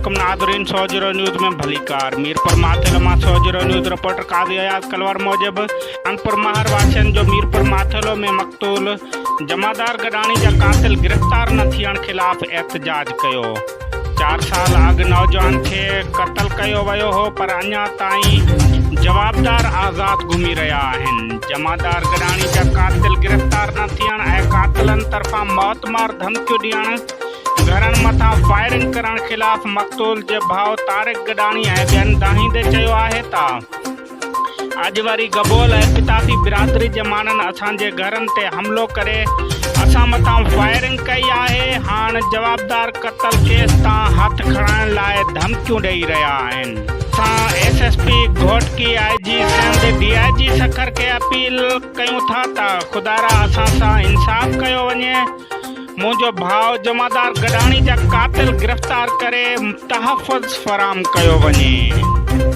अस्सलामुअलैकुम नाज़रीन, 100 न्यूज़ में भली कार। मीरपुर माथेलो मां 100 न्यूज़ रिपोर्टर काज़ी अयाज़ कलवर मूजिब कानपुर महर वासियुनि जो मीरपुर माथेलो में मक़तूल जमादार गडाणी जा कातिल गिरफ़्तार न थियण ख़िलाफ़ एहतजाज कयो। 4 साल अॻु नौजवान खे क़त्ल कयो वियो हो, पर अञा ताईं जवाबदार आज़ाद घुमी रहिया आहिनि। जमादार गडाणी जा कातिल गिरफ़्तार न थियण ऐं कातिलनि तरफ़ां मौतमार धमकियूं ॾियण, घरनि मथां फायरिंग करण ख़िलाफ़ मक़तूल जे भाउ तारिक गडाणी ऐं ॿियनि दाहींदे चयो आहे त अॼु वरी गबोल ऐं पिताफ़ी बिरादरी जे माण्हुनि असांजे घरनि ते हमिलो करे असां मथां फायरिंग कई आहे। हाणे जवाबदार क़त्ल केस तां हथ खणाइण लाइ धमकियूं ॾेई रहिया आहिनि। असां SSP Ghotki IG Sindh DIG Sukkur खे अपील कयूं था त ख़ुदारा असां सां इंसाफ़ कयो वञे। मुंहिंजो भाउ जमादार गडाणी जा कातिल गिरफ़्तार करे तहफ़्फ़ुज़ फ़राहम कयो वञे।